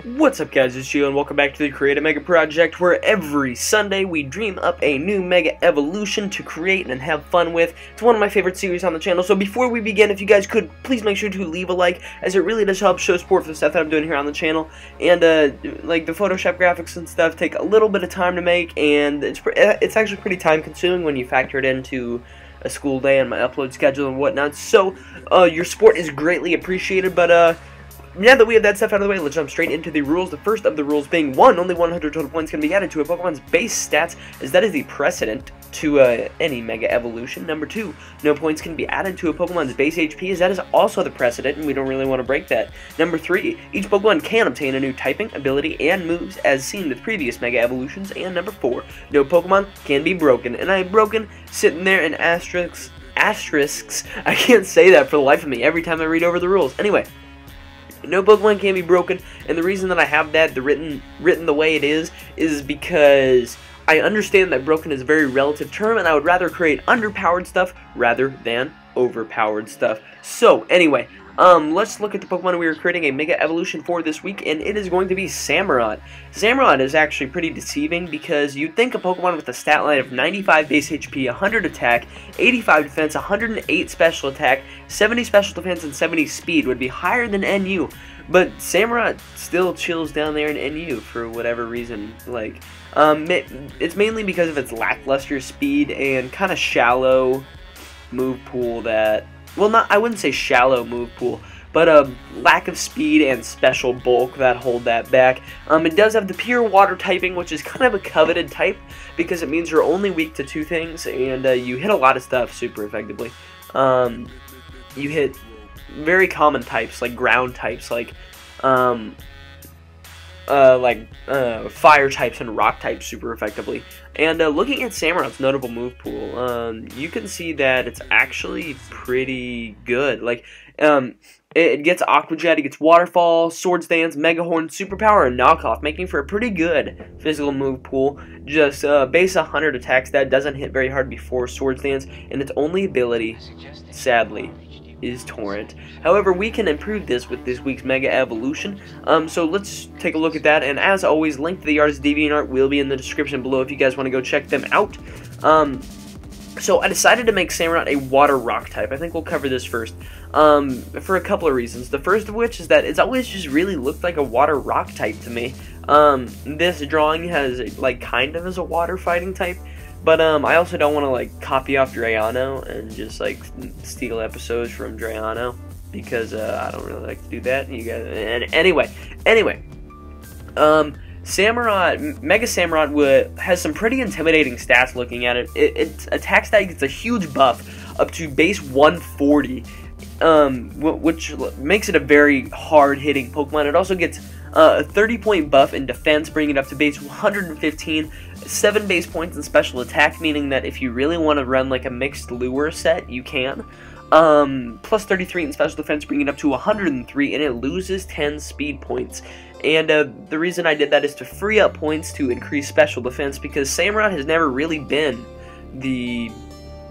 What's up guys, it's Gio and welcome back to the Create a Mega Project, where every Sunday we dream up a new Mega Evolution to create and have fun with. It's one of my favorite series on the channel, so before we begin, if you guys could, please make sure to leave a like, as it really does help show support for the stuff that I'm doing here on the channel. And like the Photoshop graphics and stuff take a little bit of time to make, and it's actually pretty time consuming when you factor it into a school day and my upload schedule and whatnot. So your support is greatly appreciated, but now that we have that stuff out of the way, let's jump straight into the rules. The first of the rules being, 1, only 100 total points can be added to a Pokemon's base stats, as that is the precedent to any Mega Evolution. Number 2, no points can be added to a Pokemon's base HP, as that is also the precedent, and we don't really want to break that. Number 3, each Pokemon can obtain a new typing, ability, and moves, as seen with previous Mega Evolutions. And number 4, no Pokemon can be broken. And I have broken sitting there in asterisks. I can't say that for the life of me every time I read over the rules. Anyway, no Pokemon can be broken, and the reason that I have that written the way it is because I understand that broken is a very relative term, and I would rather create underpowered stuff rather than overpowered stuff. So anyway, let's look at the Pokemon we are creating a Mega Evolution for this week, and it is going to be Samurott. Samurott is actually pretty deceiving, because you'd think a Pokemon with a stat line of 95 base HP, 100 attack, 85 defense, 108 special attack, 70 special defense, and 70 speed would be higher than NU, but Samurott still chills down there in NU for whatever reason. Like, it's mainly because of its lackluster speed and kind of shallow move pool that... well, I wouldn't say shallow move pool, but a lack of speed and special bulk that hold that back. It does have the pure water typing, which is kind of a coveted type, because it means you're only weak to 2 things, and you hit a lot of stuff super effectively. You hit very common types, like ground types, like fire types and rock types super effectively. And looking at Samurott's notable move pool, you can see that it's actually pretty good. Like, it gets Aqua Jet, it gets Waterfall, Swords Dance, Mega Horn, Superpower, and Knockoff, making for a pretty good physical move pool. Just base 100 attacks, that doesn't hit very hard before Swords Dance, and its only ability, sadly, is Torrent. However, we can improve this with this week's Mega Evolution, so let's take a look at that. And as always, link to the artist's DeviantArt will be in the description below if you guys want to go check them out. So I decided to make Samurott a water rock type. I think we'll cover this first, for a couple of reasons. The first of which is that it's always just really looked like a water rock type to me. This drawing has, like, kind of as a water fighting type, but I also don't want to, like, copy off Drayano and just, like, steal episodes from Drayano, because I don't really like to do that. You guys, and anyway, Samurott, Mega Samurott has some pretty intimidating stats looking at it. Its attack stat gets a huge buff up to base 140, which makes it a very hard-hitting Pokemon. It also gets a 30-point buff in defense, bringing it up to base 115, 7 base points in special attack, meaning that if you really want to run like a mixed lure set, you can. Plus 33 in special defense, bringing it up to 103, and it loses 10 speed points. And the reason I did that is to free up points to increase special defense, because Samurott has never really been the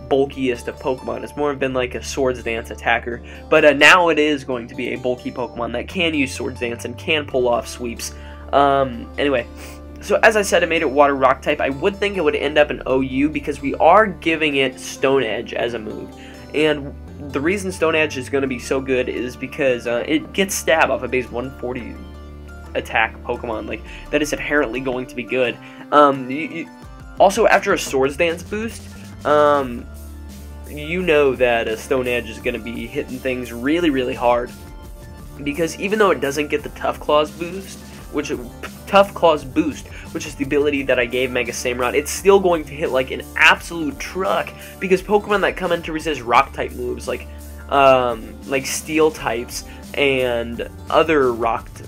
bulkiest of Pokemon. It's more been like a Swords Dance attacker, but now it is going to be a bulky Pokemon that can use Swords Dance and can pull off sweeps. Anyway, so as I said, I made it water rock type. I would think it would end up in OU, because we are giving it Stone Edge as a move, and the reason Stone Edge is going to be so good is because it gets stab off a base 140 attack Pokemon. Like, that is inherently going to be good. Also, after a Swords Dance boost, you know that a Stone Edge is going to be hitting things really, really hard, because even though it doesn't get the Tough Claws boost, which is the ability that I gave Mega Samurott, it's still going to hit like an absolute truck, because Pokemon that come in to resist rock type moves, like steel types and other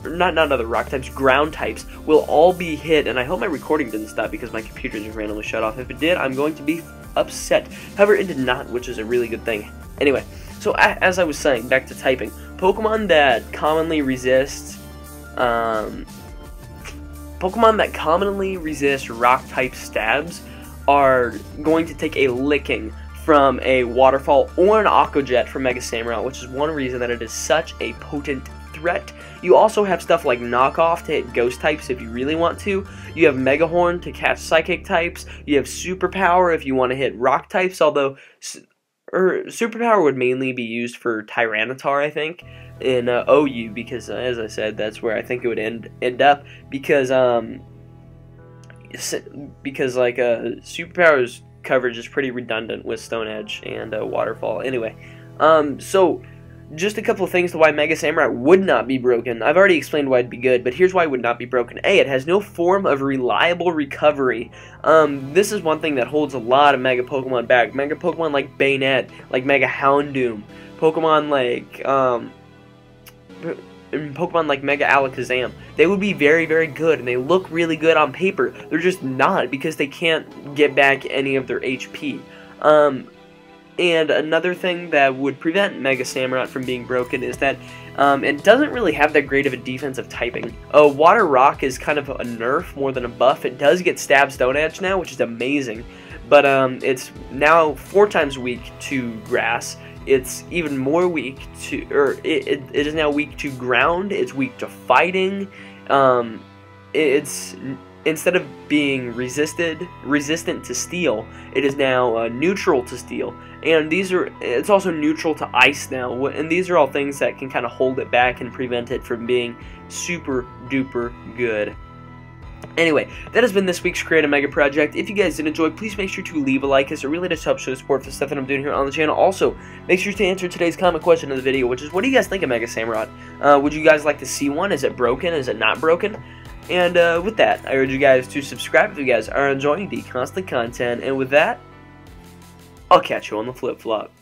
not other rock types, ground types, will all be hit. And I hope my recording didn't stop, because my computer just randomly shut off. If it did, I'm going to be upset. However, it did not, which is a really good thing. Anyway, so as I was saying, back to typing, Pokemon that commonly resist rock type stabs are going to take a licking from a Waterfall or an Aqua Jet from Mega Samurott, which is one reason that it is such a potent threat. You also have stuff like knockoff to hit ghost types if you really want to. You have Mega Horn to catch psychic types. You have superpower if you want to hit rock types, although superpower would mainly be used for Tyranitar, I think, in OU, because as I said, that's where I think it would end up, because like superpower's coverage is pretty redundant with Stone Edge and Waterfall. Anyway, so just a couple of things to why Mega Samurott would not be broken. I've already explained why it'd be good, but here's why it would not be broken. A, it has no form of reliable recovery. This is one thing that holds a lot of Mega Pokemon back. Mega Pokemon like Bayonet, like Mega Houndoom, Pokemon like Mega Alakazam, they would be very, very good, and they look really good on paper. They're just not, because they can't get back any of their HP. And another thing that would prevent Mega Samurott from being broken is that it doesn't really have that great of a defensive typing. Water Rock is kind of a nerf more than a buff. It does get Stab Stone Edge now, which is amazing, but it's now 4 times weak to Grass. It's even more weak to, it is now weak to Ground. It's weak to Fighting. It's, instead of being resistant to Steel, it is now neutral to Steel. And it's also neutral to Ice now. And these are all things that can kind of hold it back and prevent it from being super duper good. Anyway, that has been this week's Create a Mega Project. If you guys did enjoy, please make sure to leave a like, as it really does help show support for the stuff that I'm doing here on the channel. Also, make sure to answer today's comment question of the video, which is, what do you guys think of Mega Samurott? Would you guys like to see one? Is it broken? Is it not broken? And with that, I urge you guys to subscribe if you guys are enjoying the constant content. And with that, I'll catch you on the flip-flop.